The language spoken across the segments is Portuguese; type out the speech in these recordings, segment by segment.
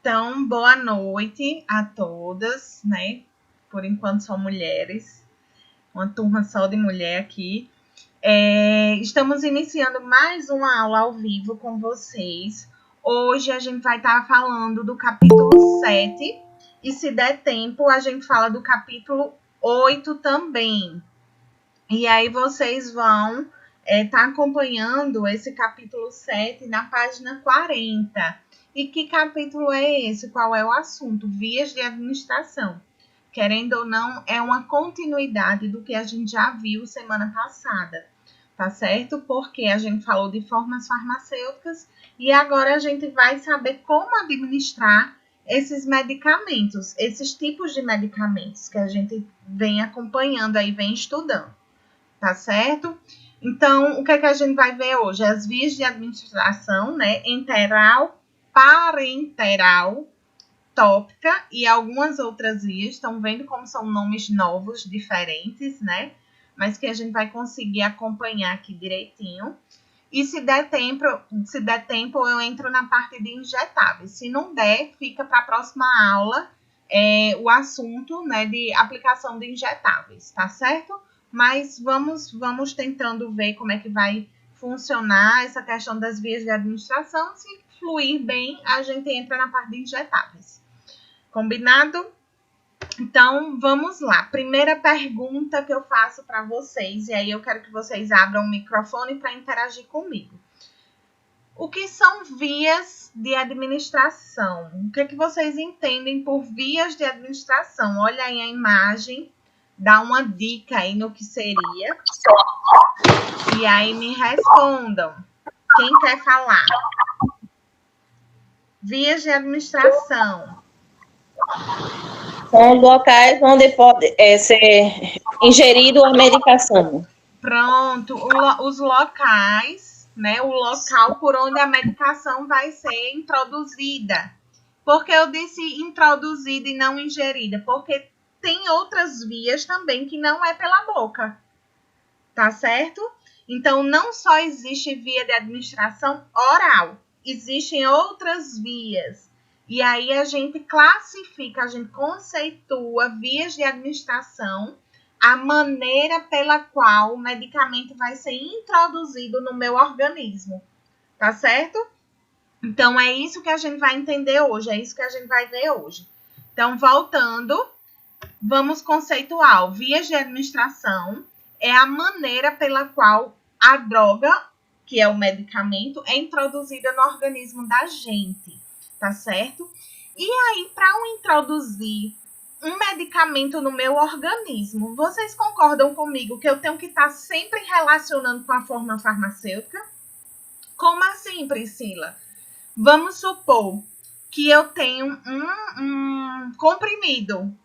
Então, boa noite a todas, né? Por enquanto são mulheres, uma turma só de mulher aqui. Estamos iniciando mais uma aula ao vivo com vocês. Hoje a gente vai estar falando do capítulo 7 e, se der tempo, a gente fala do capítulo 8 também. E aí vocês vão estar acompanhando esse capítulo 7 na página 40. E que capítulo é esse? Qual é o assunto? Vias de administração. Querendo ou não, é uma continuidade do que a gente já viu semana passada, tá certo? Porque a gente falou de formas farmacêuticas e agora a gente vai saber como administrar esses medicamentos, esses tipos de medicamentos que a gente vem acompanhando aí, vem estudando, tá certo? Então, o que é que a gente vai ver hoje? As vias de administração, né? Enteral, parenteral, tópica e algumas outras vias. Estão vendo como são nomes novos, diferentes, né? Mas que a gente vai conseguir acompanhar aqui direitinho. E se der tempo, eu entro na parte de injetáveis. Se não der, fica para a próxima aula o assunto, né, de aplicação de injetáveis, tá certo? Mas vamos tentando ver como é que vai funcionar essa questão das vias de administração. Se fluir bem, a gente entra na parte de injetáveis. Combinado? Então, vamos lá. Primeira pergunta que eu faço para vocês, e aí eu quero que vocês abram o microfone para interagir comigo. O que são vias de administração? O que é que vocês entendem por vias de administração? Olha aí a imagem, dá uma dica aí no que seria. E aí me respondam. Quem quer falar? Vias de administração. São locais onde pode ser ingerido a medicação. Pronto, os locais, né? O local por onde a medicação vai ser introduzida. Por que eu disse introduzida e não ingerida? Porque tem outras vias também que não é pela boca, tá certo? Então, não só existe via de administração oral, existem outras vias. E aí a gente classifica, a gente conceitua vias de administração, a maneira pela qual o medicamento vai ser introduzido no meu organismo, tá certo? Então, é isso que a gente vai entender hoje, é isso que a gente vai ver hoje. Então, voltando, vamos conceituar. Vias de administração é a maneira pela qual a droga, que é o medicamento, é introduzida no organismo da gente, tá certo? E aí, para eu introduzir um medicamento no meu organismo, vocês concordam comigo que eu tenho que estar sempre relacionando com a forma farmacêutica? Como assim, Priscila? Vamos supor que eu tenho um comprimido.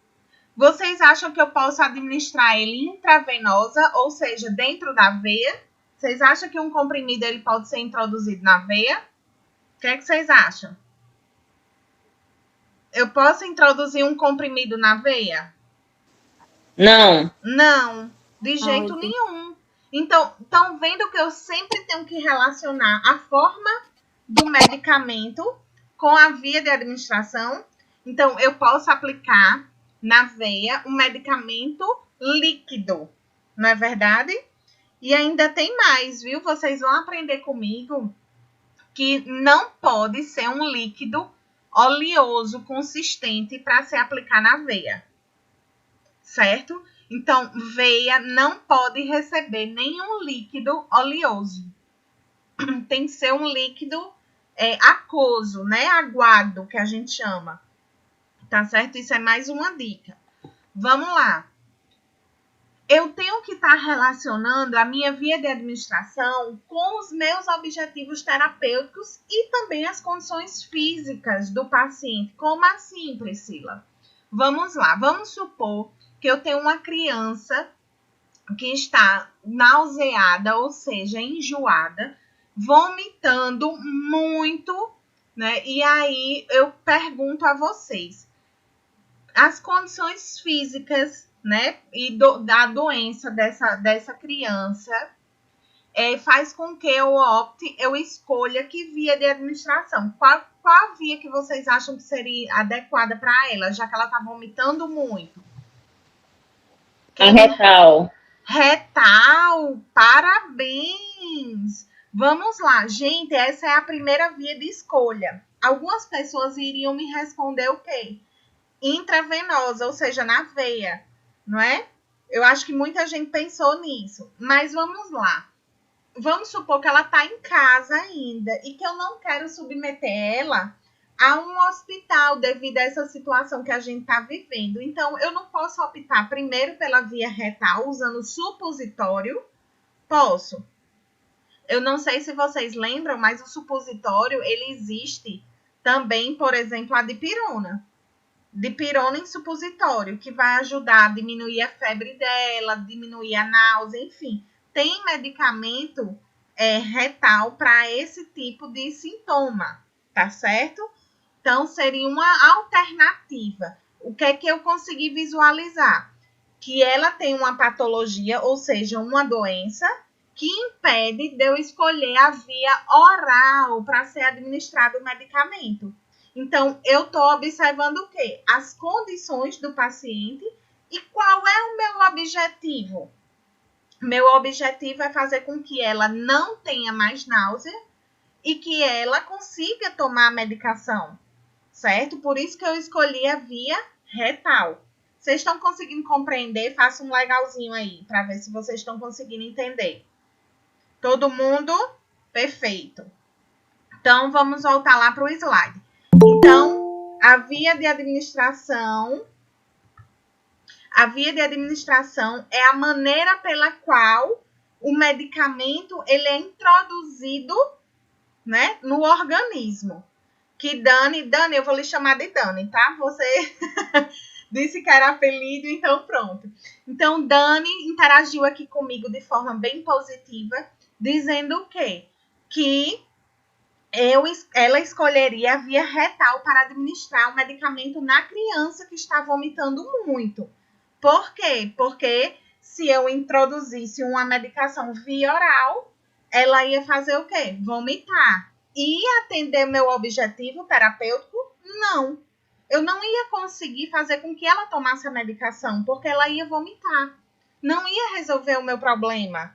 Vocês acham que eu posso administrar ele intravenosa, ou seja, dentro da veia? Vocês acham que um comprimido ele pode ser introduzido na veia? O que é que vocês acham? Eu posso introduzir um comprimido na veia? Não. Não, de jeito nenhum. Então, estão vendo que eu sempre tenho que relacionar a forma do medicamento com a via de administração? Então, eu posso aplicar na veia um medicamento líquido, não é verdade? E ainda tem mais, viu? Vocês vão aprender comigo que não pode ser um líquido oleoso consistente para se aplicar na veia, certo? Então, veia não pode receber nenhum líquido oleoso. Tem que ser um líquido aquoso, né? Aguado, que a gente chama. Tá certo? Isso é mais uma dica. Vamos lá. Eu tenho que estar relacionando a minha via de administração com os meus objetivos terapêuticos e também as condições físicas do paciente. Como assim, Priscila? Vamos lá. Vamos supor que eu tenho uma criança que está nauseada, ou seja, enjoada, vomitando muito, né? E aí eu pergunto a vocês, as condições físicas, né, e da doença dessa criança, faz com que eu escolha que via de administração. Qual a via que vocês acham que seria adequada para ela, já que ela está vomitando muito? A retal. Retal, parabéns! Vamos lá, gente, essa é a primeira via de escolha. Algumas pessoas iriam me responder o quê? Intravenosa, ou seja, na veia, não é? Eu acho que muita gente pensou nisso, mas vamos lá. Vamos supor que ela está em casa ainda e que eu não quero submeter ela a um hospital devido a essa situação que a gente está vivendo. Então, eu não posso optar primeiro pela via retal usando supositório? Posso. Eu não sei se vocês lembram, mas o supositório, ele existe também, por exemplo, a dipirona. Dipirona em supositório, que vai ajudar a diminuir a febre dela, diminuir a náusea, enfim. Tem medicamento retal para esse tipo de sintoma, tá certo? Então, seria uma alternativa. O que é que eu consegui visualizar? Que ela tem uma patologia, ou seja, uma doença, que impede de eu escolher a via oral para ser administrado o medicamento. Então, eu estou observando o quê? As condições do paciente e qual é o meu objetivo. Meu objetivo é fazer com que ela não tenha mais náusea e que ela consiga tomar a medicação, certo? Por isso que eu escolhi a via retal. Vocês estão conseguindo compreender? Faça um legalzinho aí, para ver se vocês estão conseguindo entender. Todo mundo? Perfeito. Então, vamos voltar lá para o slide. Então, a via de administração é a maneira pela qual o medicamento ele é introduzido, né, no organismo. Que Dani, eu vou lhe chamar de Dani, tá? Você disse que era apelido, então pronto. Então, Dani interagiu aqui comigo de forma bem positiva, dizendo o quê? Que ela escolheria a via retal para administrar o medicamento na criança que está vomitando muito. Por quê? Porque se eu introduzisse uma medicação via oral, ela ia fazer o quê? Vomitar. Ia atender meu objetivo terapêutico? Não. Eu não ia conseguir fazer com que ela tomasse a medicação, porque ela ia vomitar. Não ia resolver o meu problema.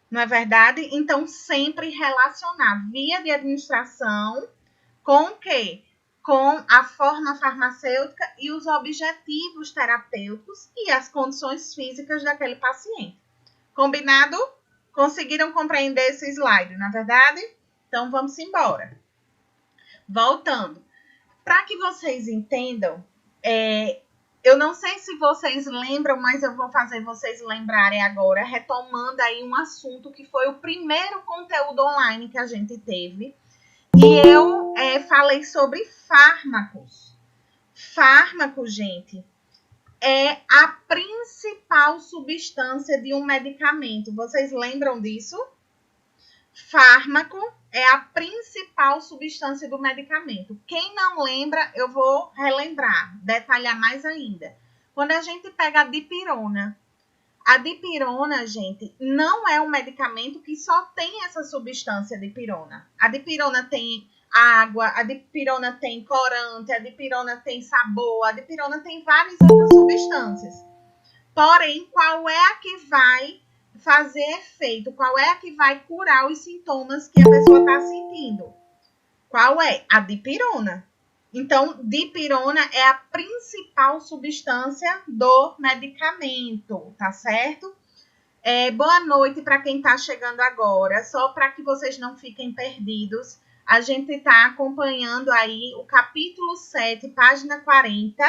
Não é verdade? Então, sempre relacionar via de administração com o quê? Com a forma farmacêutica e os objetivos terapêuticos e as condições físicas daquele paciente. Combinado? Conseguiram compreender esse slide, não é verdade? Então, vamos embora. Voltando. Para que vocês entendam, eu não sei se vocês lembram, mas eu vou fazer vocês lembrarem agora, retomando aí um assunto que foi o primeiro conteúdo online que a gente teve. E eu falei sobre fármacos. Fármaco, gente, é a principal substância de um medicamento. Vocês lembram disso? Fármaco é a principal substância do medicamento. Quem não lembra, eu vou relembrar, detalhar mais ainda. Quando a gente pega a dipirona, gente, não é um medicamento que só tem essa substância dipirona. A dipirona tem água, a dipirona tem corante, a dipirona tem sabor, a dipirona tem várias outras substâncias. Porém, qual é a que vai fazer efeito? Qual é a que vai curar os sintomas que a pessoa está sentindo? Qual é? A dipirona. Então, dipirona é a principal substância do medicamento, tá certo? Boa noite para quem está chegando agora. Só para que vocês não fiquem perdidos, a gente está acompanhando aí o capítulo 7, página 40.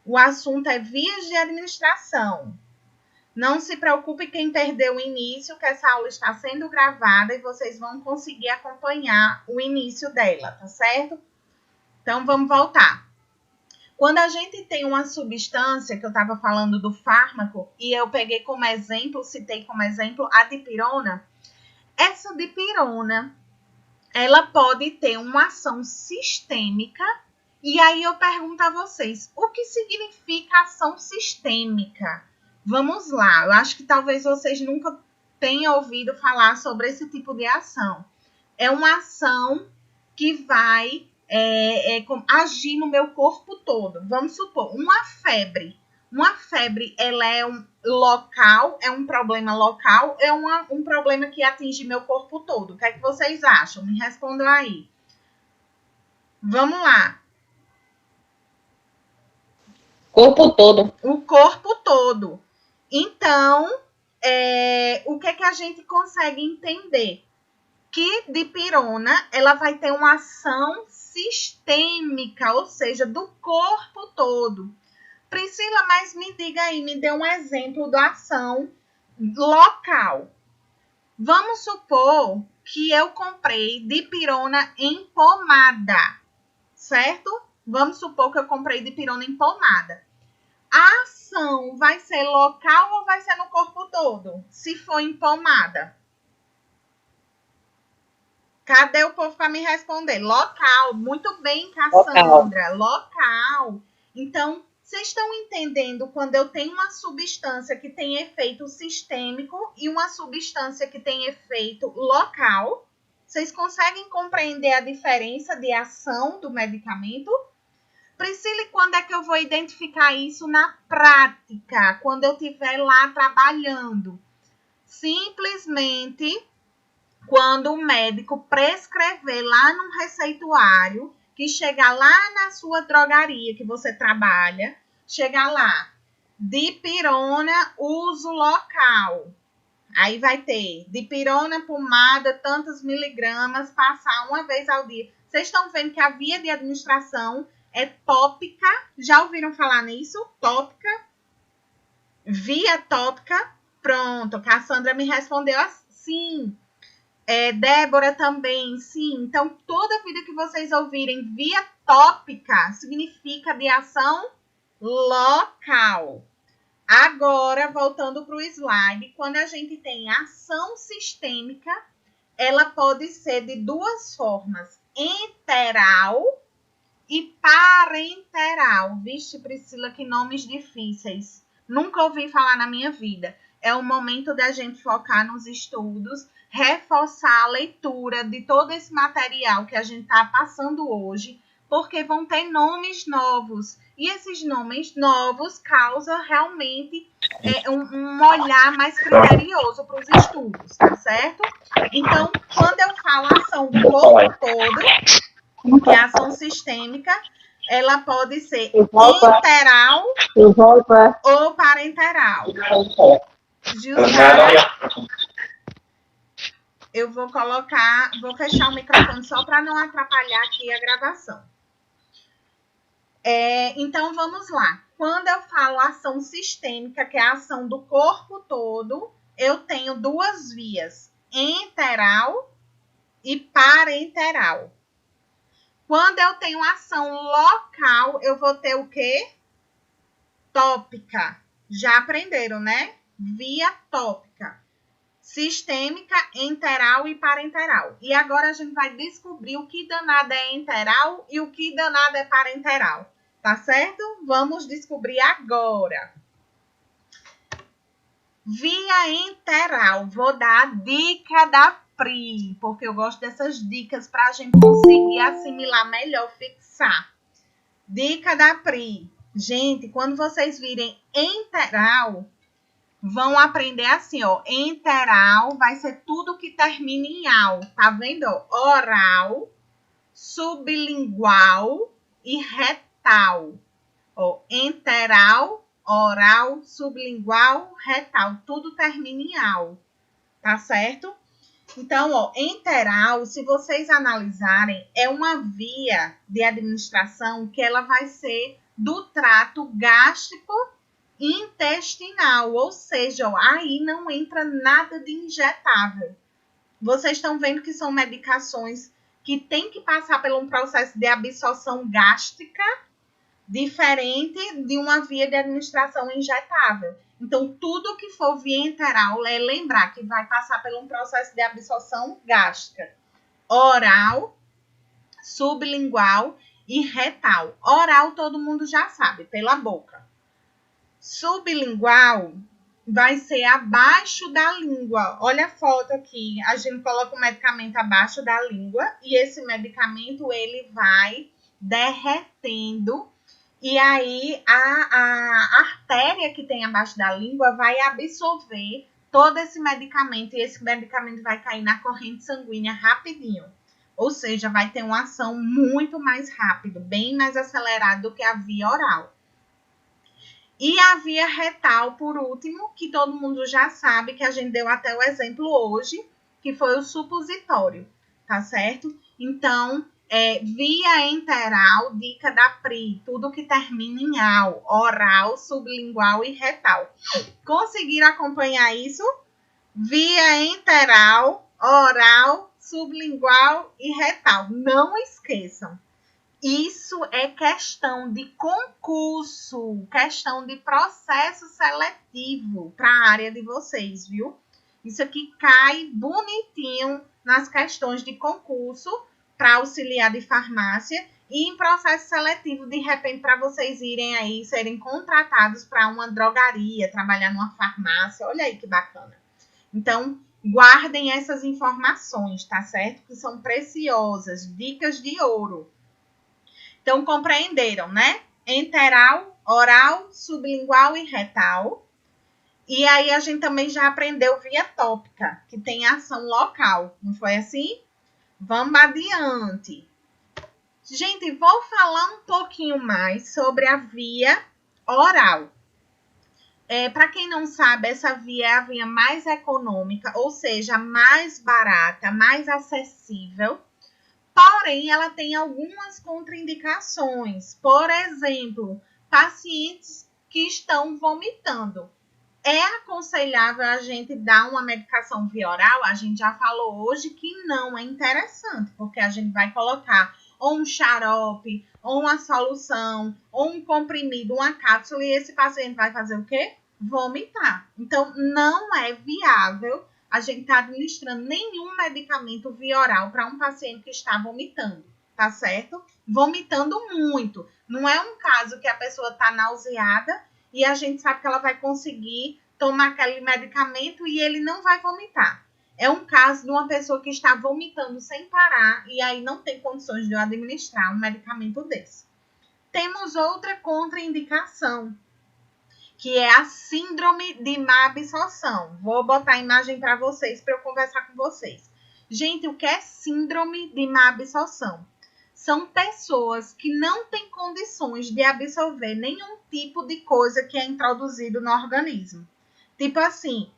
O assunto é vias de administração. Não se preocupe quem perdeu o início, que essa aula está sendo gravada e vocês vão conseguir acompanhar o início dela, tá certo? Então, vamos voltar. Quando a gente tem uma substância, que eu estava falando do fármaco, e eu peguei como exemplo, citei como exemplo a dipirona, essa dipirona, ela pode ter uma ação sistêmica, e aí eu pergunto a vocês, o que significa ação sistêmica? Vamos lá, eu acho que talvez vocês nunca tenha ouvido falar sobre esse tipo de ação. É uma ação que vai agir no meu corpo todo. Vamos supor, uma febre. Uma febre, ela é um local, é um problema local, é um problema que atinge meu corpo todo. O que é que vocês acham? Me respondam aí. Vamos lá. Corpo todo. O corpo todo. Então, o que é que a gente consegue entender? Que dipirona, ela vai ter uma ação sistêmica, ou seja, do corpo todo. Priscila, mas me diga aí, me dê um exemplo da ação local. Vamos supor que eu comprei dipirona em pomada, certo? Vamos supor que eu comprei dipirona em pomada. A ação vai ser local ou vai ser no corpo todo? Se for em pomada. Cadê o povo para me responder? Local. Muito bem, Cassandra. Local. Então, vocês estão entendendo quando eu tenho uma substância que tem efeito sistêmico e uma substância que tem efeito local? Vocês conseguem compreender a diferença de ação do medicamento? Priscila, e quando é que eu vou identificar isso na prática? Quando eu estiver lá trabalhando? Simplesmente quando o médico prescrever lá no receituário, que chegar lá na sua drogaria que você trabalha, chegar lá, dipirona, uso local. Aí vai ter dipirona pomada, tantos miligramas, passar uma vez ao dia. Vocês estão vendo que a via de administração é tópica. Já ouviram falar nisso? Tópica. Via tópica. Pronto, Cassandra me respondeu assim. Débora também, sim. Então, toda vida que vocês ouvirem via tópica significa de ação local. Agora, voltando para o slide, quando a gente tem ação sistêmica, ela pode ser de duas formas, enteral e parenteral. Vixe, Priscila, que nomes difíceis. Nunca ouvi falar na minha vida. É o momento da gente focar nos estudos, reforçar a leitura de todo esse material que a gente está passando hoje, porque vão ter nomes novos. E esses nomes novos causam realmente um olhar mais criterioso para os estudos, tá certo? Então, quando eu falo ação do corpo todo, que é ação sistêmica, ela pode ser enteral ou parenteral. Gilzara, eu vou fechar o microfone só para não atrapalhar aqui a gravação. Então, vamos lá. Quando eu falo ação sistêmica, que é a ação do corpo todo, eu tenho duas vias, enteral e parenteral. Quando eu tenho ação local, eu vou ter o quê? Tópica. Já aprenderam, né? Via tópica. Sistêmica, enteral e parenteral. E agora a gente vai descobrir o que danado é enteral e o que danado é parenteral. Tá certo? Vamos descobrir agora. Via enteral. Vou dar a dica da Pri, porque eu gosto dessas dicas para a gente conseguir assimilar melhor, fixar. Dica da Pri. Gente, quando vocês virem enteral, vão aprender assim, ó. Enteral vai ser tudo que termina em al. Tá vendo? Oral, sublingual e retal. Ó, enteral, oral, sublingual, retal. Tudo termina em al. Tá certo? Então, ó, enteral, se vocês analisarem, é uma via de administração que ela vai ser do trato gástrico intestinal, ou seja, ó, aí não entra nada de injetável. Vocês estão vendo que são medicações que têm que passar por um processo de absorção gástrica diferente de uma via de administração injetável. Então, tudo que for via enteral, lembrar que vai passar por um processo de absorção gástrica. Oral, sublingual e retal. Oral, todo mundo já sabe, pela boca. Sublingual vai ser abaixo da língua. Olha a foto aqui. A gente coloca o medicamento abaixo da língua e esse medicamento ele vai derretendo e aí a artéria que tem abaixo da língua vai absorver todo esse medicamento e esse medicamento vai cair na corrente sanguínea rapidinho. Ou seja, vai ter uma ação muito mais rápida, bem mais acelerada do que a via oral. E a via retal, por último, que todo mundo já sabe, que a gente deu até o exemplo hoje, que foi o supositório, tá certo? Então, via enteral, dica da Pri, tudo que termina em al, oral, sublingual e retal. Conseguiram acompanhar isso? Via enteral, oral, sublingual e retal. Não esqueçam. Isso é questão de concurso, questão de processo seletivo para a área de vocês, viu? Isso aqui cai bonitinho nas questões de concurso para auxiliar de farmácia e em processo seletivo, de repente, para vocês irem aí, serem contratados para uma drogaria, trabalhar numa farmácia. Olha aí que bacana. Então, guardem essas informações, tá certo? Que são preciosas, dicas de ouro. Então, compreenderam, né? Enteral, oral, sublingual e retal. E aí, a gente também já aprendeu via tópica, que tem ação local. Não foi assim? Vamos adiante. Gente, vou falar um pouquinho mais sobre a via oral. Para quem não sabe, essa via é a via mais econômica, ou seja, mais barata, mais acessível. Porém, ela tem algumas contraindicações. Por exemplo, pacientes que estão vomitando. É aconselhável a gente dar uma medicação via oral? A gente já falou hoje que não é interessante, porque a gente vai colocar ou um xarope, ou uma solução, ou um comprimido, uma cápsula, e esse paciente vai fazer o quê? Vomitar. Então, não é viável a gente está administrando nenhum medicamento via oral para um paciente que está vomitando, tá certo? Vomitando muito. Não é um caso que a pessoa está nauseada e a gente sabe que ela vai conseguir tomar aquele medicamento e ele não vai vomitar. É um caso de uma pessoa que está vomitando sem parar e aí não tem condições de eu administrar um medicamento desse. Temos outra contraindicação, que é a síndrome de má absorção. Vou botar a imagem para vocês, para eu conversar com vocês. Gente, o que é síndrome de má absorção? São pessoas que não têm condições de absorver nenhum tipo de coisa que é introduzido no organismo. Tipo assim,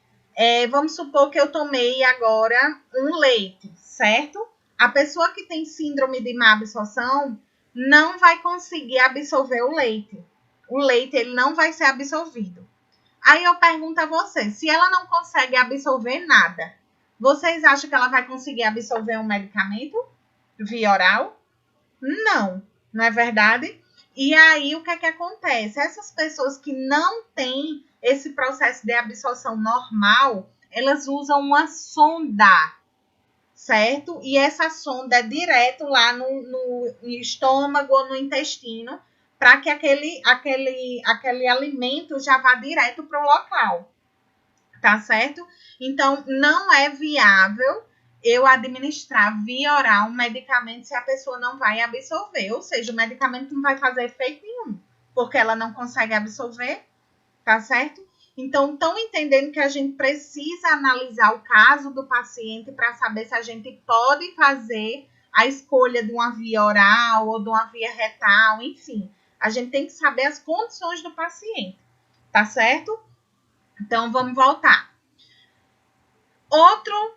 vamos supor que eu tomei agora um leite, certo? A pessoa que tem síndrome de má absorção não vai conseguir absorver o leite. O leite ele não vai ser absorvido. Aí eu pergunto a vocês, se ela não consegue absorver nada, vocês acham que ela vai conseguir absorver um medicamento via oral? Não, não é verdade? E aí o que é que acontece? Essas pessoas que não têm esse processo de absorção normal, elas usam uma sonda, certo? E essa sonda é direto lá no estômago ou no intestino, para que aquele alimento já vá direto para o local, tá certo? Então, não é viável eu administrar via oral um medicamento se a pessoa não vai absorver, ou seja, o medicamento não vai fazer efeito nenhum, porque ela não consegue absorver, tá certo? Então, estão entendendo que a gente precisa analisar o caso do paciente para saber se a gente pode fazer a escolha de uma via oral ou de uma via retal, enfim. A gente tem que saber as condições do paciente, tá certo? Então, vamos voltar.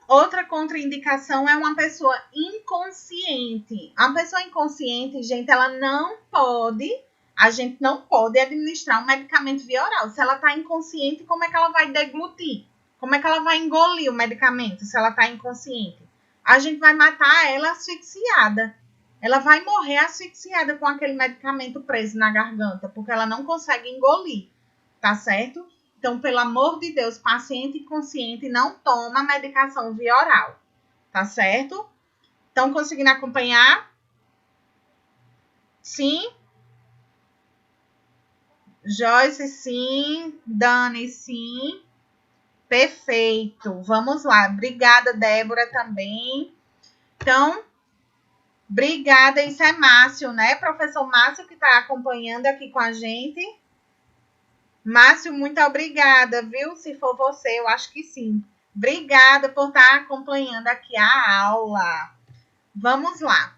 Outra contraindicação é uma pessoa inconsciente. A pessoa inconsciente, gente, a gente não pode administrar um medicamento via oral. Se ela está inconsciente, como é que ela vai deglutir? Como é que ela vai engolir o medicamento se ela está inconsciente? A gente vai matar ela asfixiada. Ela vai morrer asfixiada com aquele medicamento preso na garganta, porque ela não consegue engolir, tá certo? Então, pelo amor de Deus, paciente inconsciente não toma medicação via oral, tá certo? Estão conseguindo acompanhar? Sim? Joyce, sim. Dani, sim. Perfeito. Vamos lá. Obrigada, Débora, também. Então, obrigada. Isso é Márcio, né? Professor Márcio, que está acompanhando aqui com a gente. Márcio, muito obrigada, viu? Se for você, eu acho que sim. Obrigada por estar acompanhando aqui a aula. Vamos lá.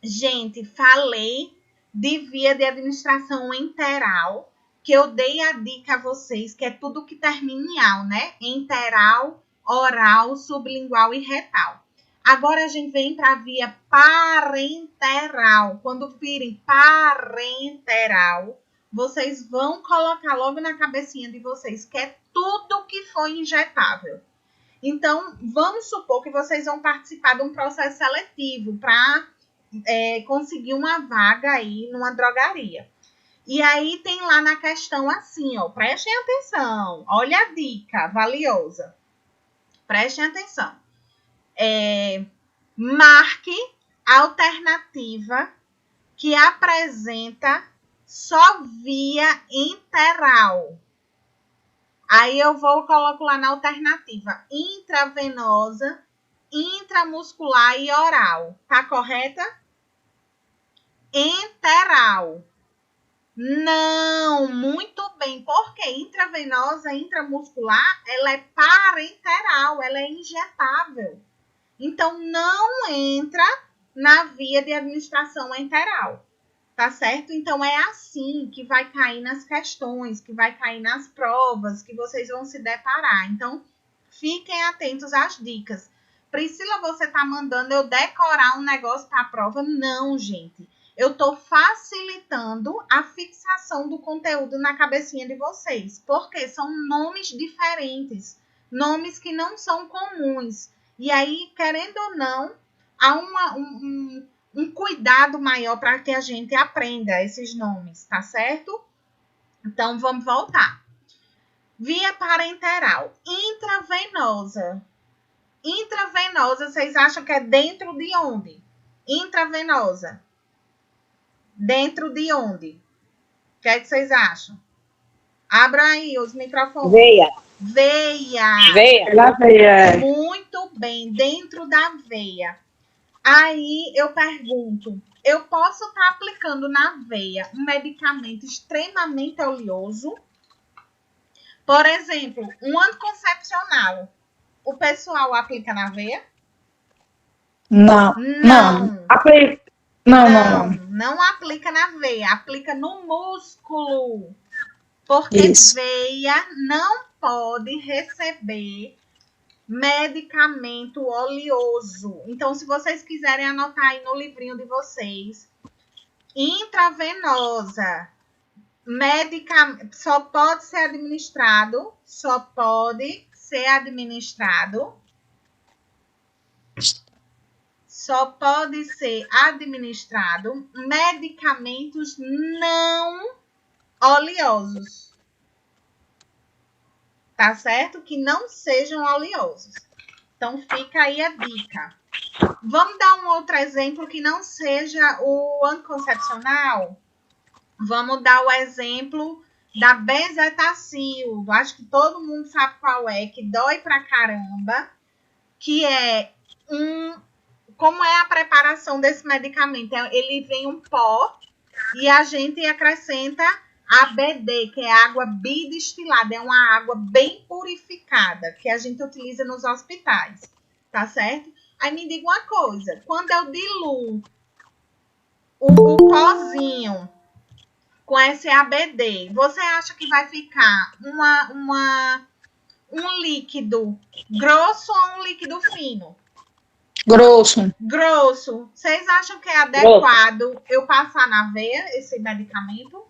Gente, falei de via de administração enteral, que eu dei a dica a vocês, que é tudo que termina em al, né? Enteral, oral, sublingual e retal. Agora a gente vem para a via parenteral. Quando virem parenteral, vocês vão colocar logo na cabecinha de vocês que é tudo que for injetável. Então, vamos supor que vocês vão participar de um processo seletivo para conseguir uma vaga aí numa drogaria. E aí tem lá na questão assim, ó, prestem atenção, olha a dica valiosa. Prestem atenção. Marque a alternativa que apresenta só via enteral. Aí eu coloco lá na alternativa intravenosa, intramuscular e oral. Tá correta? Enteral. Não, muito bem. Porque intravenosa, intramuscular, ela é parenteral, ela é injetável. Então, não entra na via de administração enteral. Tá certo? Então, é assim que vai cair nas questões, que vai cair nas provas, que vocês vão se deparar. Então, fiquem atentos às dicas. Priscila, você tá mandando eu decorar um negócio para a prova? Não, gente. Eu estou facilitando a fixação do conteúdo na cabecinha de vocês, porque são nomes diferentes, nomes que não são comuns. E aí, querendo ou não, há um cuidado maior para que a gente aprenda esses nomes, tá certo? Então, vamos voltar. Via parenteral, intravenosa. Intravenosa, vocês acham que é dentro de onde? Intravenosa. Dentro de onde? O que é que vocês acham? Abra aí os microfones. Veia. Veia. Veia. Na veia. Muito bem, dentro da veia. Aí eu pergunto, eu posso estar aplicando na veia um medicamento extremamente oleoso? Por exemplo, um anticoncepcional. O pessoal aplica na veia? Não. Não. Aplica. Não aplica na veia, aplica no músculo. Porque Isso. veia não pode receber medicamento oleoso. Então, se vocês quiserem anotar aí no livrinho de vocês, intravenosa, só pode ser administrado medicamentos não oleosos. Tá certo? Que não sejam oleosos. Então, fica aí a dica. Vamos dar um outro exemplo que não seja o anticoncepcional? Vamos dar o exemplo da bezetacil. Acho que todo mundo sabe qual é, que dói pra caramba. Que é como é a preparação desse medicamento? Ele vem um pó e a gente acrescenta ABD, que é água bidestilada. É uma água bem purificada, que a gente utiliza nos hospitais. Tá certo? Aí me diga uma coisa. Quando eu diluo o pozinho com esse ABD, você acha que vai ficar um líquido grosso ou um líquido fino? Grosso. Vocês acham que é adequado eu passar na veia esse medicamento?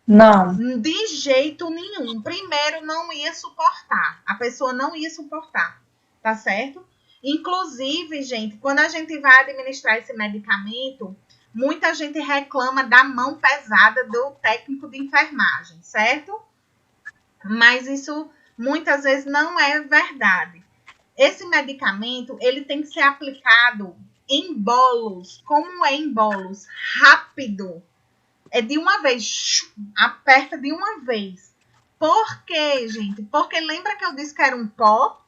Não. De jeito nenhum. Primeiro, não ia suportar. A pessoa não ia suportar. Tá certo? Inclusive, gente, quando a gente vai administrar esse medicamento, muita gente reclama da mão pesada do técnico de enfermagem, certo? Mas isso muitas vezes não é verdade. Esse medicamento, ele tem que ser aplicado em bolos. Como é em bolos? Rápido. É de uma vez. Aperta de uma vez. Por quê, gente? Porque lembra que eu disse que era um pó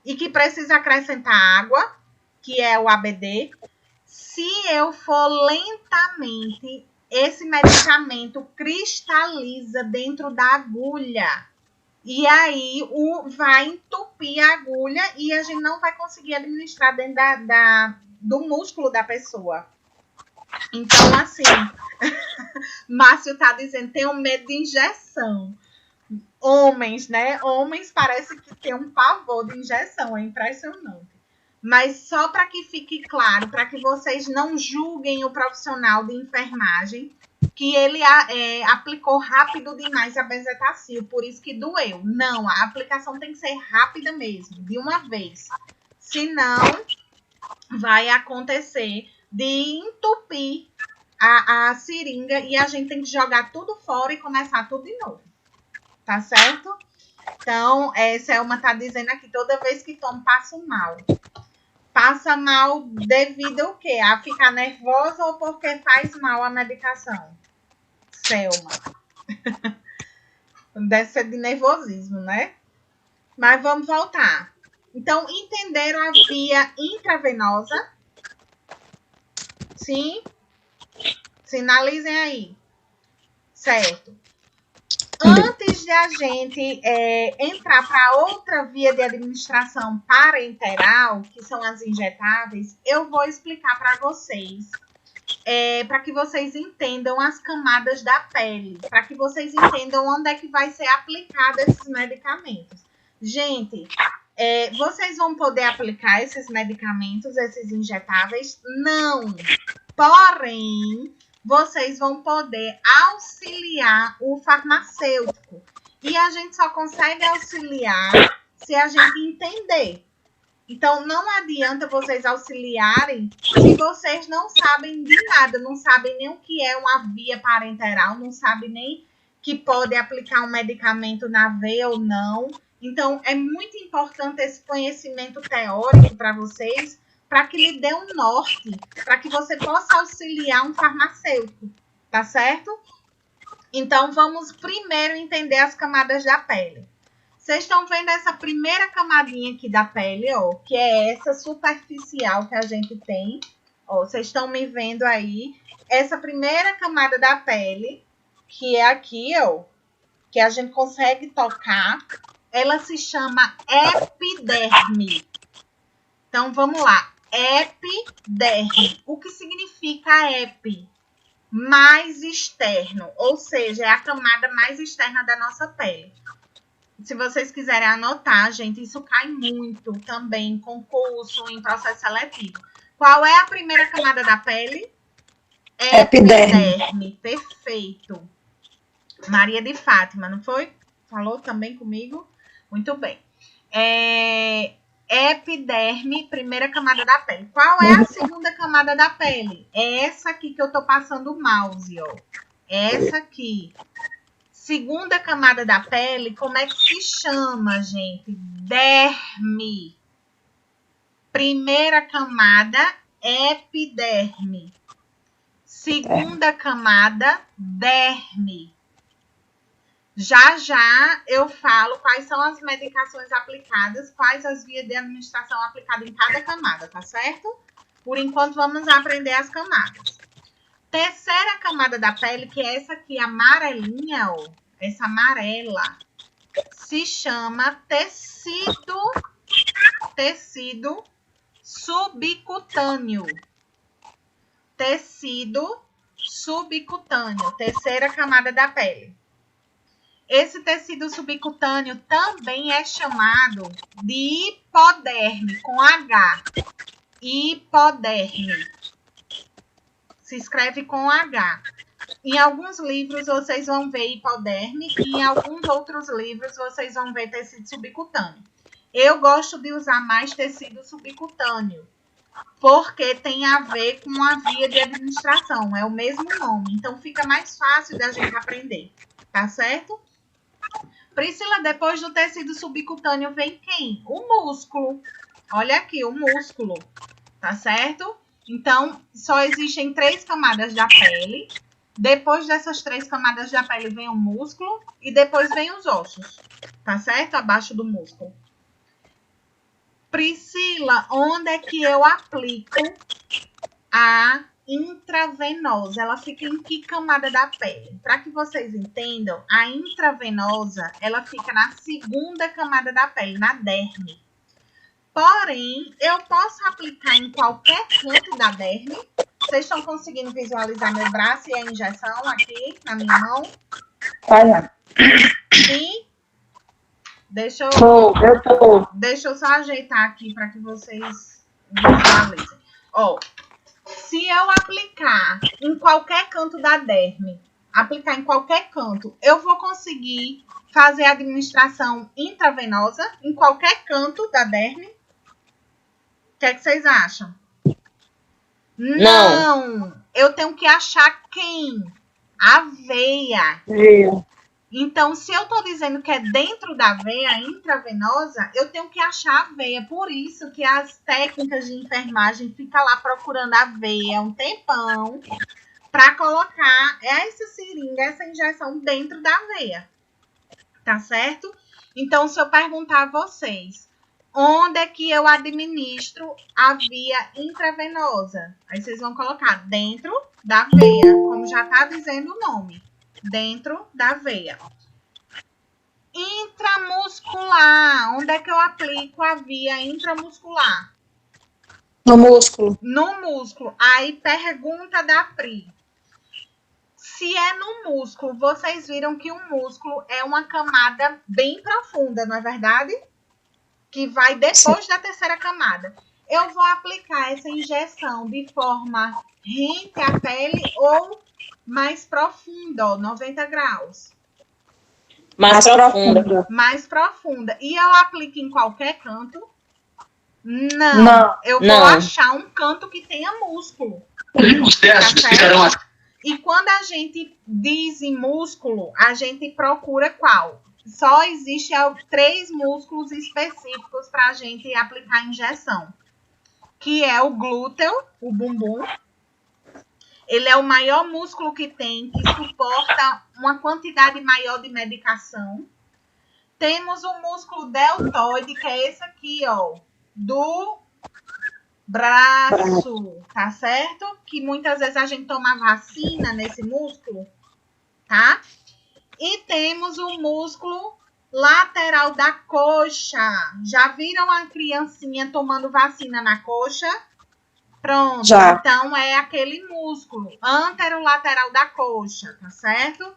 e que precisa acrescentar água, que é o ABD. Se eu for lentamente, esse medicamento cristaliza dentro da agulha. E aí vai entupir a agulha e a gente não vai conseguir administrar dentro do músculo da pessoa. Então, assim, Márcio tá dizendo, tenho medo de injeção. Homens, né? Homens parece que tem um pavor de injeção, é impressionante. Mas só para que fique claro, para que vocês não julguem o profissional de enfermagem, que ele aplicou rápido demais a bezetacil, por isso que doeu. Não, a aplicação tem que ser rápida mesmo, de uma vez. Senão, vai acontecer de entupir a seringa e a gente tem que jogar tudo fora e começar tudo de novo. Tá certo? Então, Selma tá dizendo aqui, toda vez que tomo, passo mal. Passa mal devido ao quê? A ficar nervosa ou porque faz mal a medicação? Selma. Deve ser de nervosismo, né? Mas vamos voltar. Então, entenderam a via intravenosa? Sim? Sinalizem aí. Certo. Antes de a gente entrar para outra via de administração parenteral, que são as injetáveis, eu vou explicar para vocês, para que vocês entendam as camadas da pele, para que vocês entendam onde é que vai ser aplicado esses medicamentos. Gente, vocês vão poder aplicar esses medicamentos, esses injetáveis? Não. Porém, vocês vão poder auxiliar o farmacêutico. E a gente só consegue auxiliar se a gente entender. Então, não adianta vocês auxiliarem se vocês não sabem de nada, não sabem nem o que é uma via parenteral, não sabem nem que pode aplicar um medicamento na veia ou não. Então, é muito importante esse conhecimento teórico para vocês, para que lhe dê um norte, para que você possa auxiliar um farmacêutico, tá certo? Então, vamos primeiro entender as camadas da pele. Vocês estão vendo essa primeira camadinha aqui da pele, ó, que é essa superficial que a gente tem. Ó, vocês estão me vendo aí. Essa primeira camada da pele, que é aqui, ó, que a gente consegue tocar, ela se chama epiderme. Então, vamos lá. Epiderme. O que significa epi? Mais externo, ou seja, é a camada mais externa da nossa pele. Se vocês quiserem anotar, gente, isso cai muito também em concurso, em processo seletivo. Qual é a primeira camada da pele? Epiderme. Perfeito. Maria de Fátima, não foi? Falou também comigo? Muito bem. Epiderme, primeira camada da pele. Qual é a segunda camada da pele? É essa aqui que eu tô passando o mouse, ó. Essa aqui. Segunda camada da pele, como é que se chama, gente? Derme. Primeira camada, epiderme. Segunda camada, derme. Já eu falo quais são as medicações aplicadas, quais as vias de administração aplicadas em cada camada, tá certo? Por enquanto, vamos aprender as camadas. Terceira camada da pele, que é essa aqui, amarelinha, ó, essa amarela, se chama tecido subcutâneo. Tecido subcutâneo, terceira camada da pele. Esse tecido subcutâneo também é chamado de hipoderme, com H. Hipoderme. Se escreve com H. Em alguns livros vocês vão ver hipoderme e em alguns outros livros vocês vão ver tecido subcutâneo. Eu gosto de usar mais tecido subcutâneo, porque tem a ver com a via de administração, é o mesmo nome, então fica mais fácil da gente aprender, tá certo? Priscila, depois do tecido subcutâneo vem quem? O músculo. Olha aqui, o músculo, tá certo? Então, só existem 3 camadas da pele. Depois dessas 3 camadas da pele vem o músculo e depois vem os ossos, tá certo? Abaixo do músculo. Priscila, onde é que eu aplico a intravenosa? Ela fica em que camada da pele? Para que vocês entendam, a intravenosa, ela fica na segunda camada da pele, na derme. Porém, eu posso aplicar em qualquer canto da derme. Vocês estão conseguindo visualizar meu braço e a injeção aqui na minha mão? Olha. E deixa eu só ajeitar aqui para que vocês visualizem. Ó, se eu aplicar em qualquer canto da derme, aplicar em qualquer canto, eu vou conseguir fazer a administração intravenosa em qualquer canto da derme? O que é que vocês acham? Não! Eu tenho que achar quem? A veia. Então, se eu estou dizendo que é dentro da veia intravenosa, eu tenho que achar a veia. Por isso que as técnicas de enfermagem ficam lá procurando a veia um tempão para colocar essa seringa, essa injeção dentro da veia. Tá certo? Então, se eu perguntar a vocês, onde é que eu administro a via intravenosa? Aí vocês vão colocar dentro da veia, como já está dizendo o nome. Dentro da veia. Intramuscular. Onde é que eu aplico a via intramuscular? No músculo. No músculo. Aí, pergunta da Pri. Se é no músculo, vocês viram que o músculo é uma camada bem profunda, não é verdade? Que vai depois da terceira camada. Eu vou aplicar essa injeção de forma rente à pele ou mais profunda, ó, 90 graus. Mais profunda. Mais profunda. E eu aplico em qualquer canto? Não. Eu vou achar um canto que tenha músculo. Os testes ficarão assim. E quando a gente diz em músculo, a gente procura qual? Só existe 3 músculos específicos para a gente aplicar a injeção. Que é o glúteo, o bumbum. Ele é o maior músculo que tem, que suporta uma quantidade maior de medicação. Temos o músculo deltoide, que é esse aqui, ó, do braço, tá certo? Que muitas vezes a gente toma vacina nesse músculo, tá? E temos o músculo lateral da coxa. Já viram a criancinha tomando vacina na coxa? Pronto, já. Então é aquele músculo anterolateral da coxa, tá certo?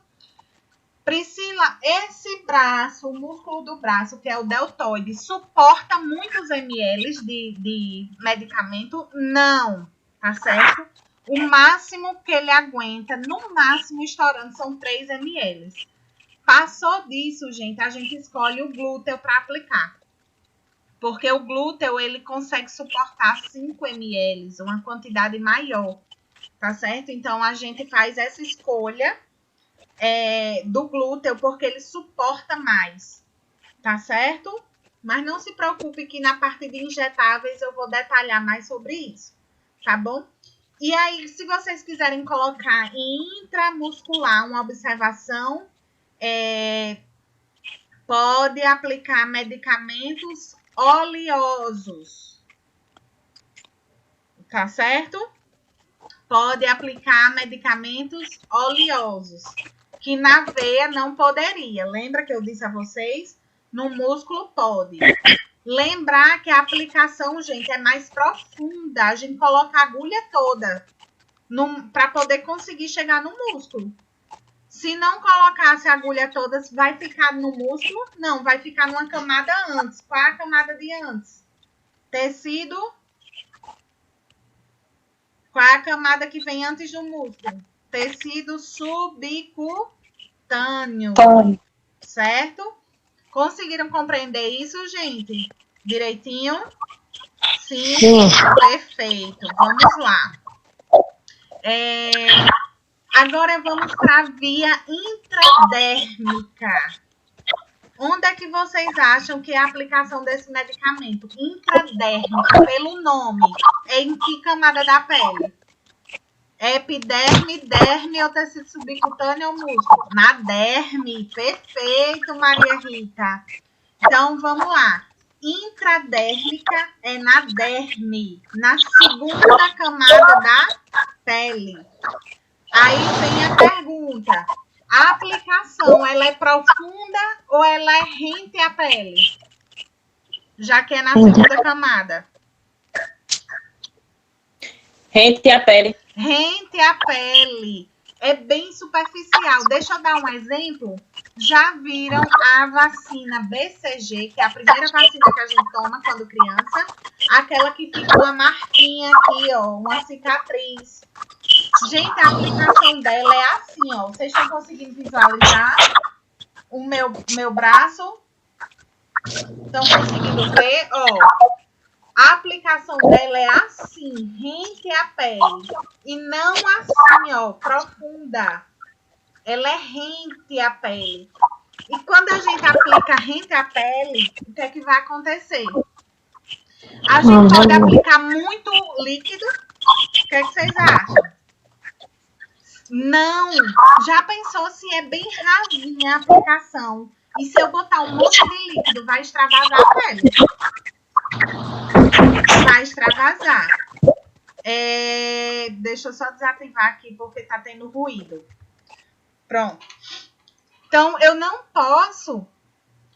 Priscila, esse braço, o músculo do braço, que é o deltoide, suporta muitos ml de medicamento? Não, tá certo? O máximo que ele aguenta, no máximo estourando, são 3 ml. Passou disso, gente, a gente escolhe o glúteo para aplicar. Porque o glúteo, ele consegue suportar 5 ml, uma quantidade maior, tá certo? Então, a gente faz essa escolha do glúteo, porque ele suporta mais, tá certo? Mas não se preocupe que na parte de injetáveis eu vou detalhar mais sobre isso, tá bom? E aí, se vocês quiserem colocar em intramuscular uma observação, pode aplicar medicamentos oleosos, tá certo? Pode aplicar medicamentos oleosos, que na veia não poderia. Lembra que eu disse a vocês? No músculo pode. Lembrar que a aplicação, gente, é mais profunda. A gente coloca a agulha toda para poder conseguir chegar no músculo. Se não colocasse a agulha toda, vai ficar no músculo? Não, vai ficar numa camada antes. Qual é a camada de antes? Tecido. Qual é a camada que vem antes do músculo? Tecido subcutâneo. Certo? Conseguiram compreender isso, gente? Direitinho? Sim. Perfeito. Vamos lá. Agora vamos para a via intradérmica. Onde é que vocês acham que é a aplicação desse medicamento? Intradérmica, pelo nome. É em que camada da pele? Epiderme, derme ou tecido subcutâneo ou músculo? Na derme. Perfeito, Maria Rita. Então, vamos lá. Intradérmica é na derme, na segunda camada da pele. Aí vem a pergunta. A aplicação, ela é profunda ou ela é rente à pele? Já que é na segunda camada. Rente à pele. Rente à pele. É bem superficial. Deixa eu dar um exemplo. Já viram a vacina BCG, que é a primeira vacina que a gente toma quando criança? Aquela que fica uma marquinha aqui, ó, uma cicatriz. Gente, a aplicação dela é assim, ó. Vocês estão conseguindo visualizar o meu braço? Estão conseguindo ver? Ó, a aplicação dela é assim, rente à pele. E não assim, ó, profunda. Ela é rente à pele. E quando a gente aplica rente à pele, o que é que vai acontecer? A gente pode aplicar muito líquido. O que é que vocês acham? Não. Já pensou se é bem rasinha a aplicação? E se eu botar um monte de líquido, vai extravasar a pele? Vai extravasar. Deixa eu só desativar aqui porque tá tendo ruído. Pronto. Então, eu não posso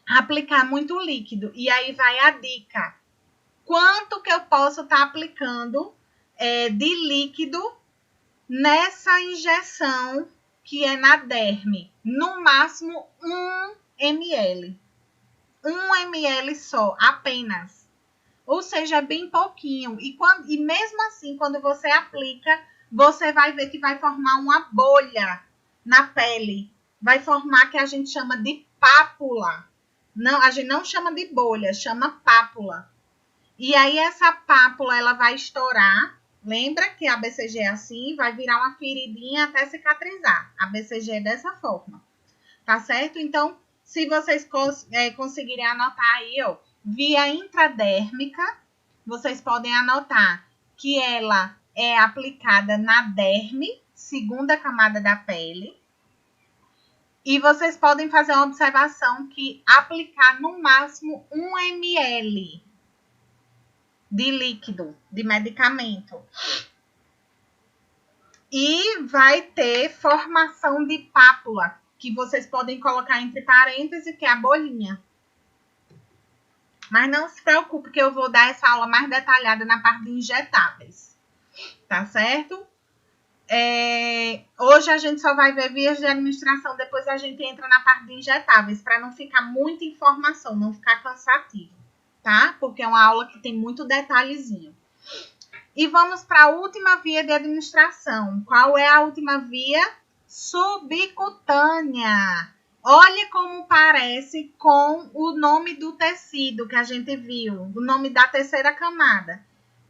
aplicar muito líquido. E aí vai a dica. Quanto que eu posso estar aplicando de líquido nessa injeção que é na derme? No máximo 1 ml. 1 ml só, apenas. Ou seja, é bem pouquinho. E mesmo assim, quando você aplica, você vai ver que vai formar uma bolha na pele. Vai formar que a gente chama de pápula. Não, a gente não chama de bolha, chama pápula. E aí essa pápula, ela vai estourar. Lembra que a BCG é assim? Vai virar uma feridinha até cicatrizar. A BCG é dessa forma. Tá certo? Então, se vocês conseguirem anotar aí, ó, via intradérmica, vocês podem anotar que ela é aplicada na derme, segunda camada da pele. E vocês podem fazer uma observação que aplicar no máximo 1 ml de líquido, de medicamento. E vai ter formação de pápula, que vocês podem colocar entre parênteses, que é a bolinha. Mas não se preocupe que eu vou dar essa aula mais detalhada na parte de injetáveis. Tá certo? Hoje a gente só vai ver vias de administração, depois a gente entra na parte de injetáveis, para não ficar muita informação, não ficar cansativo, tá? Porque é uma aula que tem muito detalhezinho. E vamos para a última via de administração. Qual é a última via? Subcutânea. Olha como parece com o nome do tecido que a gente viu, o nome da terceira camada.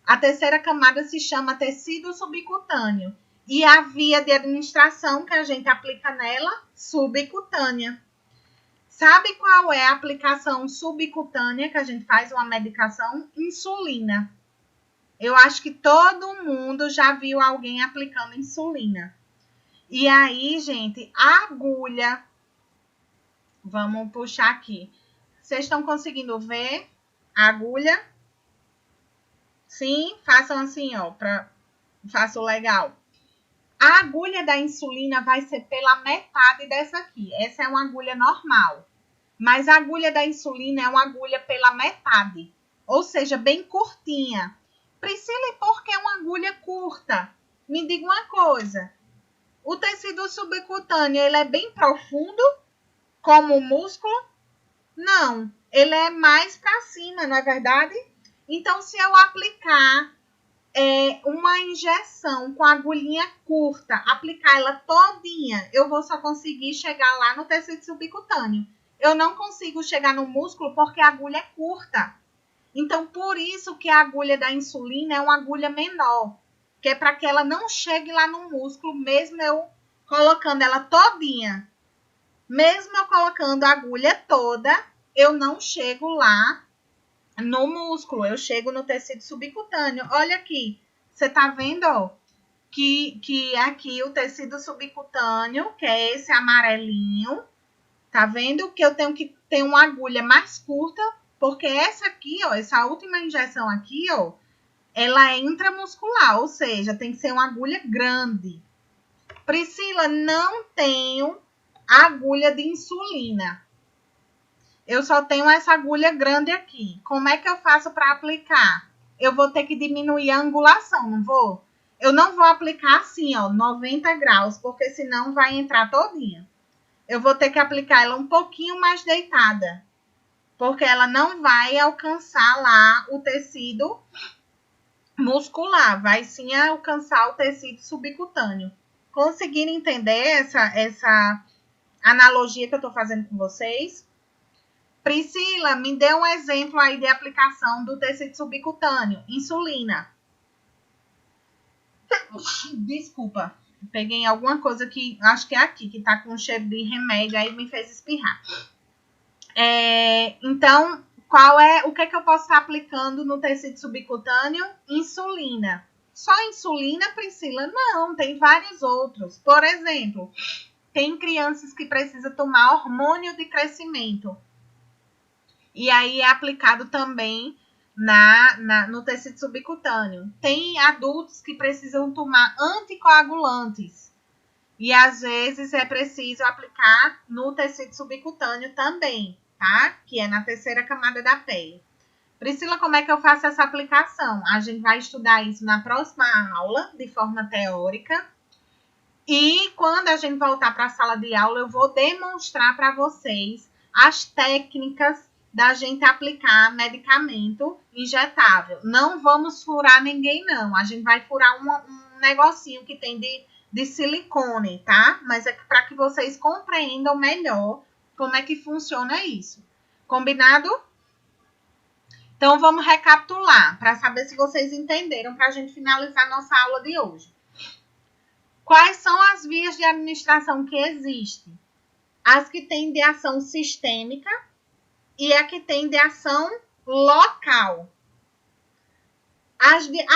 A terceira camada se chama tecido subcutâneo. E a via de administração que a gente aplica nela, subcutânea. Sabe qual é a aplicação subcutânea que a gente faz uma medicação? Insulina. Eu acho que todo mundo já viu alguém aplicando insulina. E aí, gente, a agulha... Vamos puxar aqui. Vocês estão conseguindo ver a agulha? Sim? Façam assim, ó. Façam legal. A agulha da insulina vai ser pela metade dessa aqui. Essa é uma agulha normal. Mas a agulha da insulina é uma agulha pela metade. Ou seja, bem curtinha. Priscila, e por que uma agulha curta? Me diga uma coisa. O tecido subcutâneo, ele é bem profundo, como o músculo? Não. Ele é mais para cima, não é verdade? Então, se eu aplicar uma injeção com agulhinha curta, aplicar ela todinha, eu vou só conseguir chegar lá no tecido subcutâneo. Eu não consigo chegar no músculo porque a agulha é curta. Então, por isso que a agulha da insulina é uma agulha menor, que é para que ela não chegue lá no músculo, mesmo eu colocando ela todinha. Mesmo eu colocando a agulha toda, eu não chego lá no músculo, eu chego no tecido subcutâneo. Olha aqui, você tá vendo, ó? que aqui o tecido subcutâneo, que é esse amarelinho, tá vendo que eu tenho que ter uma agulha mais curta, porque essa aqui, ó, essa última injeção aqui, ó, ela é intramuscular, ou seja, tem que ser uma agulha grande. Priscila, não tenho agulha de insulina. Eu só tenho essa agulha grande aqui. Como é que eu faço para aplicar? Eu vou ter que diminuir a angulação, não vou? Eu não vou aplicar assim, ó, 90 graus, porque senão vai entrar todinha. Eu vou ter que aplicar ela um pouquinho mais deitada, porque ela não vai alcançar lá o tecido muscular, vai sim alcançar o tecido subcutâneo. Conseguiram entender essa analogia que eu estou fazendo com vocês? Priscila, me dê um exemplo aí de aplicação do tecido subcutâneo. Insulina. Desculpa, peguei alguma coisa que acho que é aqui, que tá com cheiro de remédio, aí me fez espirrar. Então, o que é que eu posso estar aplicando no tecido subcutâneo? Insulina. Só insulina, Priscila? Não, tem vários outros. Por exemplo, tem crianças que precisam tomar hormônio de crescimento. E aí é aplicado também no tecido subcutâneo. Tem adultos que precisam tomar anticoagulantes. E às vezes é preciso aplicar no tecido subcutâneo também, tá? Que é na terceira camada da pele. Priscila, como é que eu faço essa aplicação? A gente vai estudar isso na próxima aula, de forma teórica. E quando a gente voltar para a sala de aula, eu vou demonstrar para vocês as técnicas da gente aplicar medicamento injetável. Não vamos furar ninguém, não. A gente vai furar um negocinho que tem de silicone, tá? Mas é para que vocês compreendam melhor como é que funciona isso. Combinado? Então, vamos recapitular para saber se vocês entenderam, para a gente finalizar nossa aula de hoje. Quais são as vias de administração que existem? As que têm de ação sistêmica e a que tem de ação local.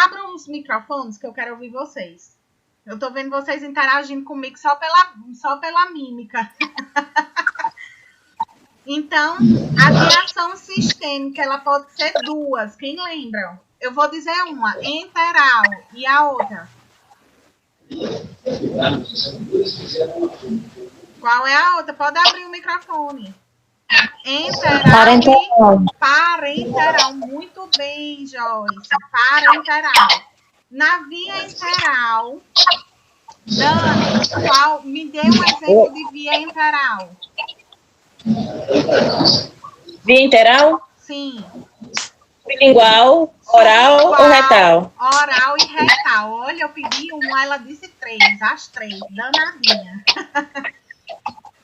Abram os microfones que eu quero ouvir vocês. Eu tô vendo vocês interagindo comigo só pela mímica. Então, a de ação sistêmica, ela pode ser duas. Quem lembra? Eu vou dizer uma, enteral, e a outra? Qual é a outra? Pode abrir o microfone. Enteral e parenteral. Muito bem, Joyce. Parenteral. Na via enteral, Dani, me dê um exemplo de via enteral. Via interal? Sim. Bilingual, oral ou retal? Oral e retal. Olha, eu pedi uma, ela disse 3. As 3, danadinha.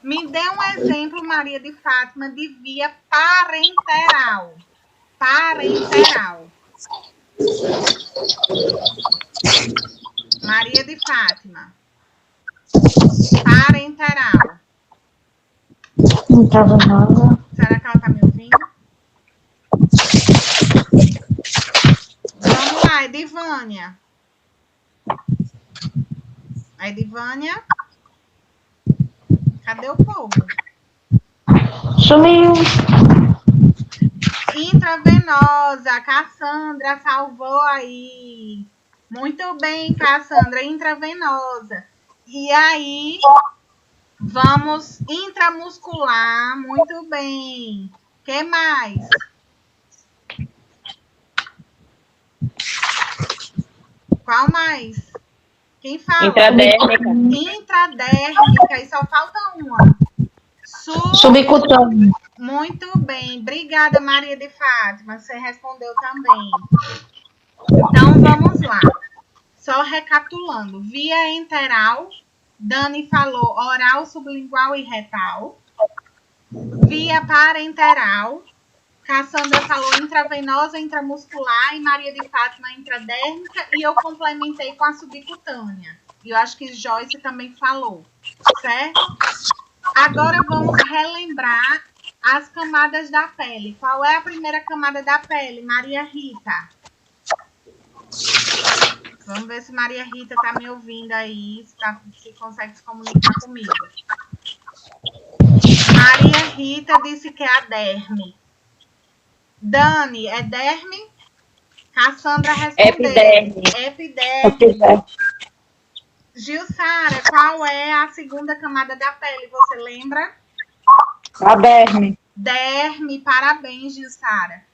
Me dê um exemplo, Maria de Fátima, de via parenteral. Parenteral. Maria de Fátima. Parenteral. Não estava nada. Será que ela está me ouvindo? Vamos lá, Edivânia. A Edivânia. Cadê o povo? Sumiu. Intravenosa. Cassandra salvou aí. Muito bem, Cassandra. Intravenosa. E aí, vamos intramuscular. Muito bem. O que mais? Qual mais? Quem fala? Intradérmica. Intradérmica. E só falta uma. Subcutâneo. Muito bem. Obrigada, Maria de Fátima. Você respondeu também. Então, vamos lá. Só recapitulando. Via enteral. Dani falou oral, sublingual e retal. Via parenteral. Cassandra falou intravenosa, intramuscular e Maria de Fátima intradérmica e eu complementei com a subcutânea. E eu acho que Joyce também falou, certo? Agora vamos relembrar as camadas da pele. Qual é a primeira camada da pele, Maria Rita? Vamos ver se Maria Rita tá me ouvindo aí, se consegue se comunicar comigo. Maria Rita disse que é a derme. Dani, é derme? Cassandra respondeu. Epiderme. Gilsara, qual é a segunda camada da pele? Você lembra? A derme. Derme, parabéns, Gilsara.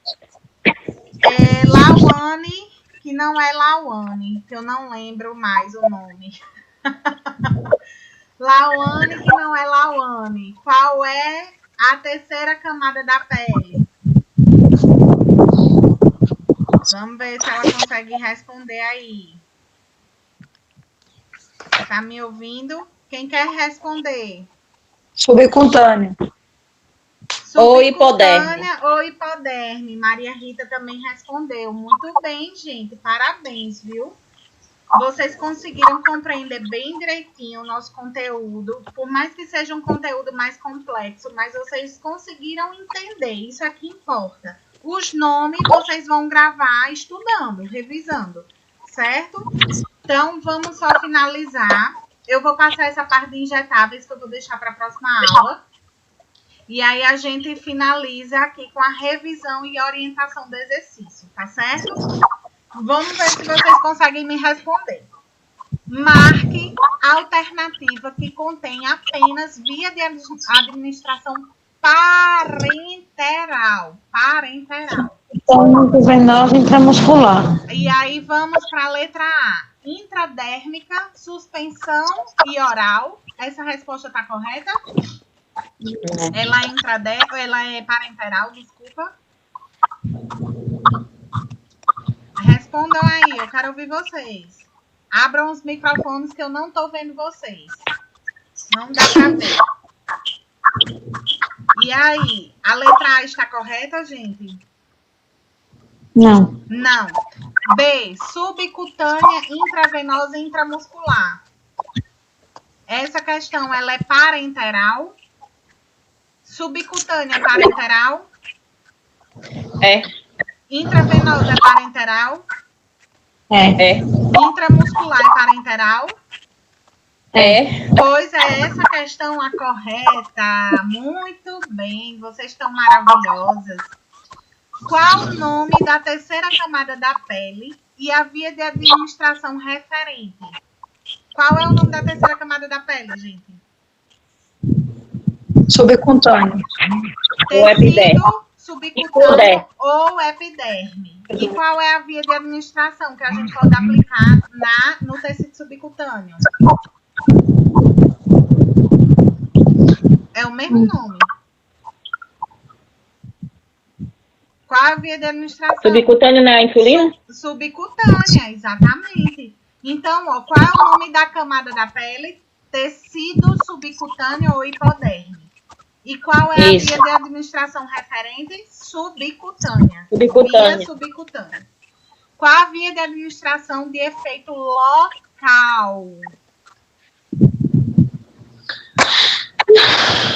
Lauane, que não é Lauane, que eu não lembro mais o nome. Lauane, que não é Lauane. Qual é a terceira camada da pele? Vamos ver se ela consegue responder aí. Tá me ouvindo? Quem quer responder? Subcutânea. Ou hipoderme. Ou hipoderme. Maria Rita também respondeu. Muito bem, gente. Parabéns, viu? Vocês conseguiram compreender bem direitinho o nosso conteúdo. Por mais que seja um conteúdo mais complexo, mas vocês conseguiram entender. Isso é que importa. Os nomes vocês vão gravar estudando, revisando. Certo? Então, vamos só finalizar. Eu vou passar essa parte de injetáveis que eu vou deixar para a próxima aula. E aí a gente finaliza aqui com a revisão e orientação do exercício, tá certo? Vamos ver se vocês conseguem me responder. Marque a alternativa que contém apenas via de administração parenteral. Então, intravenosa intramuscular. E aí vamos para a letra A. Intradérmica, suspensão e oral. Essa resposta está correta? Ela é parenteral, desculpa. Respondam aí, eu quero ouvir vocês. Abram os microfones que eu não estou vendo vocês. Não dá para ver. E aí, a letra A está correta, gente? Não. Não. B, subcutânea, intravenosa e intramuscular. Essa questão, ela é parenteral? Subcutânea é parenteral? É. Intravenosa é parenteral? É. Intramuscular é parenteral? É. Pois é essa questão a correta. Muito bem, vocês estão maravilhosas. Qual o nome da terceira camada da pele e a via de administração referente? Qual é o nome da terceira camada da pele, gente? Subcutânea. Ou epiderme. Subcutâneo ou epiderme. E qual é a via de administração que a gente pode aplicar no tecido subcutâneo? É o mesmo nome. Qual a via de administração? Subcutâneo não é a insulina? Subcutânea, exatamente. Então, ó, qual é o nome da camada da pele? Tecido subcutâneo ou hipoderme. E qual é a via de administração referente? Subcutânea. Subcutânea. Via subcutânea. Qual a via de administração de efeito local?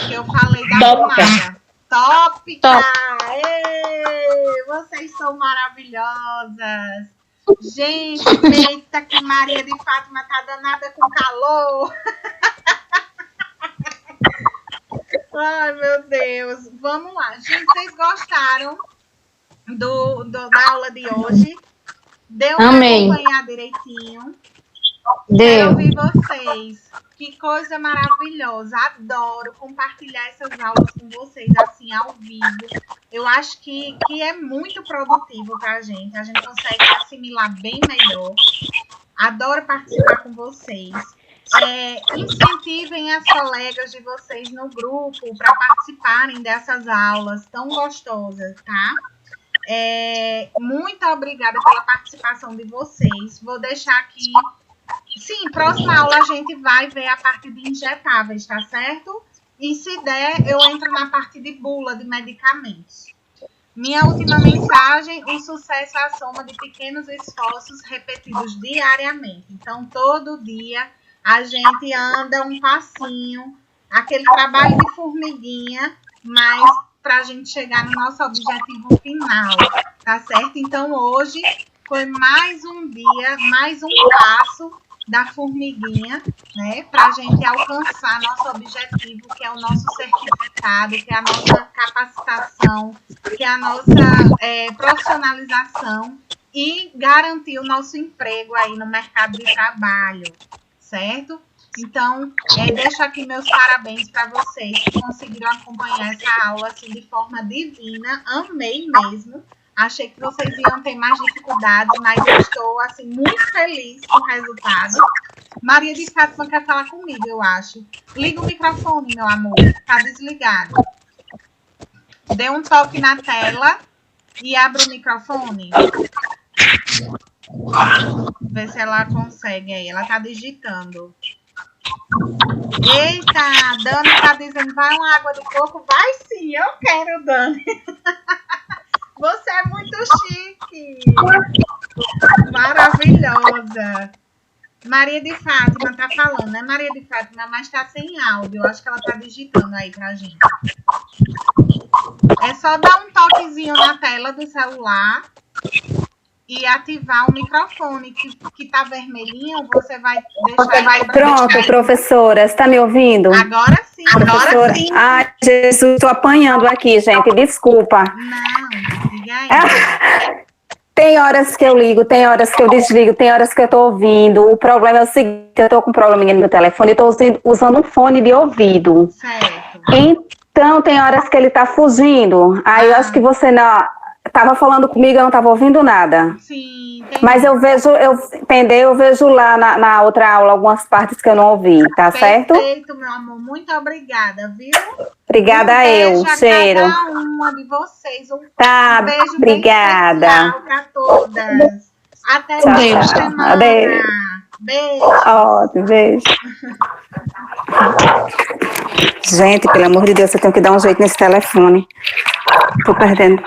Que eu falei da pomada. Tópica! Ê, vocês são maravilhosas! Gente, eita que Maria de Fátima tá danada com calor! Ai, meu Deus! Vamos lá. Gente, vocês gostaram da aula de hoje? Deu para acompanhar direitinho? Quero ouvir vocês. Que coisa maravilhosa. Adoro compartilhar essas aulas com vocês, assim, ao vivo. Eu acho que é muito produtivo para a gente. A gente consegue assimilar bem melhor. Adoro participar com vocês. Incentivem as colegas de vocês no grupo para participarem dessas aulas tão gostosas, tá? Muito obrigada pela participação de vocês. Vou deixar aqui... Sim, próxima aula a gente vai ver a parte de injetáveis, tá certo? E se der, eu entro na parte de bula de medicamentos. Minha última mensagem: o sucesso é a soma de pequenos esforços repetidos diariamente. Então, todo dia a gente anda um passinho, aquele trabalho de formiguinha, mas para a gente chegar no nosso objetivo final, tá certo? Então, hoje foi mais um dia, mais um passo da formiguinha, né, para a gente alcançar nosso objetivo, que é o nosso certificado, que é a nossa capacitação, que é a nossa profissionalização e garantir o nosso emprego aí no mercado de trabalho, certo? Então, deixo aqui meus parabéns para vocês que conseguiram acompanhar essa aula assim, de forma divina. Amei mesmo. Achei que vocês iam ter mais dificuldades, mas eu estou assim, muito feliz com o resultado. Maria de Fátima quer falar comigo, eu acho. Liga o microfone, meu amor. Está desligado. Dê um toque na tela e abra o microfone. Vê se ela consegue aí. Ela está digitando. Eita, Dani está dizendo, vai uma água de coco? Vai sim, eu quero, Dani. Você é muito chique. Maravilhosa. Maria de Fátima tá falando, né, Maria de Fátima? Mas tá sem áudio. Eu acho que ela tá digitando aí pra gente. É só dar um toquezinho na tela do celular e ativar o microfone que tá vermelhinho. Você vai deixar... Pronto, professora. Você tá me ouvindo? Agora sim. Professora? Agora sim. Ai, Jesus, tô apanhando aqui, gente. Desculpa. Não, diga aí. Tem horas que eu ligo, tem horas que eu desligo, tem horas que eu tô ouvindo. O problema é o seguinte, eu tô com um probleminha no meu telefone, eu tô usando um fone de ouvido. Certo. Então, tem horas que ele tá fugindo. Aí eu acho que você não... Tava falando comigo, eu não tava ouvindo nada. Sim, entendi. Mas eu vejo, eu vejo lá na outra aula algumas partes que eu não ouvi, tá certo? Perfeito, meu amor. Muito obrigada, viu? Obrigada eu, cheiro. Cada uma de vocês. Tá, beijo obrigada. bem especial pra todas. Até a Tchau, próxima tchau. semana. Adeus. Beijo. Ótimo, beijo. Gente, pelo amor de Deus, eu tenho que dar um jeito nesse telefone. Tô perdendo.